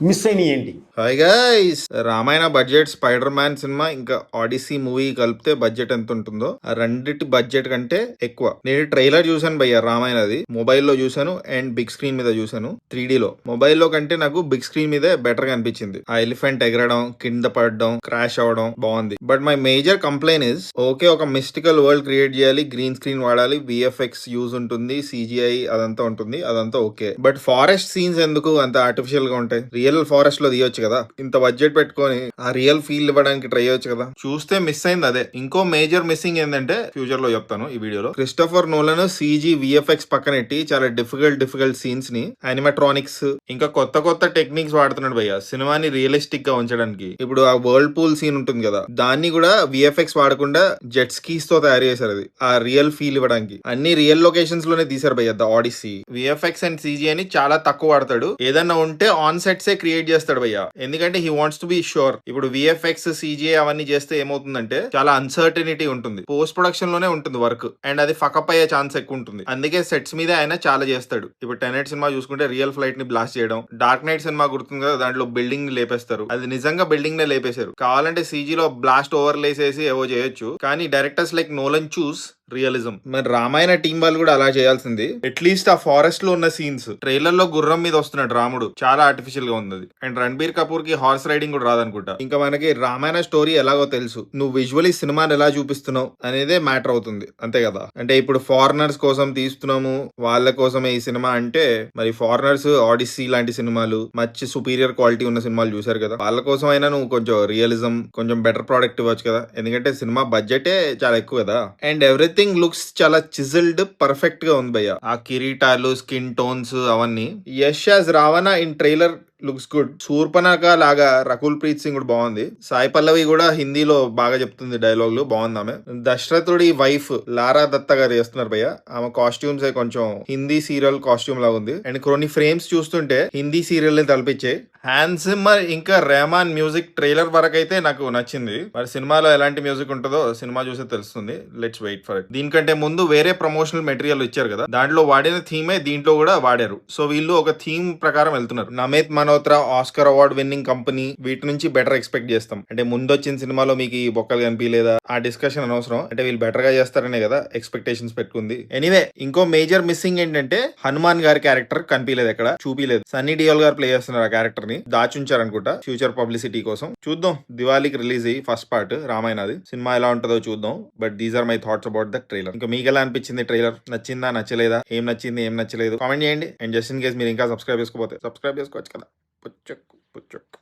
Miss అయినాయి ఏంటి? Hi guys, Ramayana budget spider man cinema ఇంకా ఆడిసీ మూవీ కలిపితే బడ్జెట్ ఎంత ఉంటుందో ఆ రెండిటి బడ్జెట్ కంటే ఎక్కువ. నేను ట్రైలర్ చూసాను భయ్య, రామాయణది మొబైల్లో చూసాను అండ్ బిగ్ స్క్రీన్ మీద చూసాను 3D లో. మొబైల్లో కంటే నాకు బిగ్ స్క్రీన్ మీదే బెటర్ గా అనిపించింది. ఆ ఎలిఫెంట్ ఎగరడం, కింద పడడం, క్రాష్ అవడం బాగుంది. But my major complain is, okay ఒక మిస్టికల్ వరల్డ్ క్రియేట్ చేయాలి, గ్రీన్ స్క్రీన్ వాడాలి, విఎఫ్ఎక్స్ యూజ్ ఉంటుంది, సిజిఐ అదంతా ఉంటుంది, అదంతా ఓకే. బట్ ఫారెస్ట్ సీన్స్ ఎందుకు అంత ఆర్టిఫిషియల్ గా ఉంటాయి? రియల్ ఫారెస్ట్ లో తీయొచ్చు కదా, ఇంత బడ్జెట్ పెట్టుకొని ఆ రియల్ ఫీల్ ఇవ్వడానికి ట్రై చేయొచ్చు కదా. చూస్తే మిస్ అయింది అదే. ఇంకో మేజర్ మిస్సింగ్ ఏంటంటే, ఫ్యూచర్ లో చెప్తాను ఈ వీడియోలో, క్రిస్టోఫర్ నోలన్ సీజీ విఎఫ్ఎక్స్ పక్కనెట్టి చాలా డిఫికల్ట్ సీన్స్ ని యానిమాట్రానిక్స్ ఇంకా కొత్త టెక్నిక్స్ వాడుతున్నాడు భయ్య సినిమాని రియలిస్టిక్ గా ఉంచడానికి. ఇప్పుడు ఆ వరల్డ్ పూల్ సీన్ ఉంటుంది కదా, దాన్ని కూడా విఎఫ్ఎక్స్ వాడకుండా జెట్ స్కీస్ తో తయారు చేశారు. అది ఆ రియల్ ఫీల్ ఇవ్వడానికి అన్ని రియల్ లొకేషన్స్ లోనే తీశారు భయ్య. The Odyssey VFX and CG అని చాలా తక్కువ వాడతాడు. ఏదన్నా ఉంటే ఆన్ సెట్సే క్రియేట్ చేస్తాడు భయ్య, ఎందుకంటే he wants to be sure. ఇప్పుడు విఎఫ్ఎక్స్ సిజిఐ అవన్నీ చేస్తే ఏమవుతుందంటే చాలా అన్సర్టనిటీ ఉంటుంది, పోస్ట్ ప్రొడక్షన్ లోనే ఉంటుంది వర్క్, అండ్ అది ఫకప్ అయ్యే ఛాన్స్ ఎక్కువ ఉంటుంది. అందుకే సెట్స్ మీద ఆయన చాలా చేస్తాడు. ఇప్పుడు టెనెట్ సినిమా చూసుకుంటే రియల్ ఫ్లైట్ ని బ్లాస్ట్ చేయడం, డార్క్ నైట్ సినిమా గుర్తుంది కదా, దాంట్లో బిల్డింగ్ ని లేపేస్తారు, అది నిజంగా బిల్డింగ్ నే లేపేశారు. కావాలంటే సీజీలో బ్లాస్ట్ ఓవర్లేసేసి ఏవో చేయొచ్చు, కానీ డైరెక్టర్స్ లైక్ నోలన్ చూస్ రియలిజం. మరి రామాయణ టీం వాళ్ళు కూడా అలా చేయాల్సింది. అట్లీస్ట్ ఆ ఫారెస్ట్ లో ఉన్న సీన్స్, ట్రైలర్ లో గుర్రం మీద వస్తున్నాడు రాముడు, చాలా ఆర్టిఫిషియల్ గా ఉంది. అండ్ రణబీర్ కపూర్ కి హార్స్ రైడింగ్ కూడా రాదనుకుంటా. ఇంకా మనకి రామాయణ స్టోరీ ఎలాగో తెలుసు, నువ్వు విజువలీ సినిమాని ఎలా చూపిస్తున్నావు అనేదే మ్యాటర్ అవుతుంది, అంతే కదా. అంటే ఇప్పుడు ఫారినర్స్ కోసం తీస్తున్నాము, వాళ్ళ కోసమే ఈ సినిమా అంటే, మరి ఫారినర్స్ ఆడిసీ లాంటి సినిమాలు, మంచి సుపీరియర్ క్వాలిటీ ఉన్న సినిమాలు చూసారు కదా, వాళ్ళ కోసం అయినా నువ్వు కొంచెం రియలిజం, కొంచెం బెటర్ ప్రోడక్ట్ ఇవ్వచ్చు కదా, ఎందుకంటే సినిమా బడ్జెటే చాలా ఎక్కువ కదా. అండ్ ఎవ్రీథింగ్ లుక్స్ చాలా చిజిల్డ్, పర్ఫెక్ట్ గా ఉంది భయ్య. ఆ కిరీటాలు, స్కిన్ టోన్స్ అవన్నీ. Yash as Ravana in trailer looks good. Shurpanakha లాగా రకుల్ ప్రీత్ సింగ్ కూడా బాగుంది. సాయి పల్లవి కూడా హిందీలో బాగా చెప్తుంది డైలాగులు, బాగుంది ఆమె. దశరథుడి వైఫ్ లారా దత్తా గారు చేస్తున్నారు భయ్య, ఆమె కాస్ట్యూమ్స్ కొంచెం హిందీ సీరియల్ కాస్ట్యూమ్ లాగా ఉంది. అండ్ కొన్ని ఫ్రేమ్స్ చూస్తుంటే హిందీ సీరియల్ ని తలపించాయి. హ్యాన్స్ జిమ్మర్ ఇంకా రెహమాన్ మ్యూజిక్ ట్రైలర్ వరకు అయితే నాకు నచ్చింది. మరి సినిమాలో ఎలాంటి మ్యూజిక్ ఉంటుందో సినిమా చూస్తే తెలుస్తుంది. Let's wait for it. దీనికంటే ముందు వేరే ప్రమోషనల్ మెటీరియల్ ఇచ్చారు కదా, దాంట్లో వాడిన థీమే దీంట్లో కూడా వాడారు. సో వీళ్ళు ఒక థీమ్ ప్రకారం వెళ్తున్నారు. నమేత్ మనోత్రా ఆస్కర్ అవార్డ్ విన్నింగ్ కంపెనీ, వీటి నుంచి బెటర్ ఎక్స్పెక్ట్ చేస్తాం. అంటే ముందు వచ్చిన సినిమాలో మీకు ఈ బొక్కలు కనిపించలేదా, ఆ డిస్కషన్ అనవసరం. అంటే వీళ్ళు బెటర్ గా చేస్తారనే కదా ఎక్స్పెక్టేషన్స్ పెట్టుకుంది. ఎనీవే, ఇంకో మేజర్ మిస్సింగ్ ఏంటంటే హనుమాన్ గారి క్యారెక్టర్ కనిపించలేదు, ఎక్కడ చూపిలేదు. సన్నీ డియోల్ గారు ప్లే చేస్తున్నారు ఆ క్యారెక్టర్ ని, దాచుంచారనుకుంటా ఫ్యూచర్ పబ్లిసిటీ కోసం. చూద్దాం, దివాళీకి రిలీజ్ అయ్యి ఫస్ట్ పార్ట్ రామాయణది సినిమా ఎలా ఉంటుందో చూద్దాం. But these are my thoughts about the trailer. ఇంకా మీకు ఎలా అనిపించింది ట్రైలర్? నచ్చిందా, నచ్చలేదా, ఏం నచ్చింది, ఏం నచ్చలేదు కామెంట్ చేయండి. అండ్ జస్ట్ ఇన్ కేస్ మీరు ఇంకా సబ్స్క్రైబ్ చేసుకోకపోతే సబ్స్క్రైబ్ చేసుకోవచ్చు కదా. పుచ్చక్ పుచ్చక్.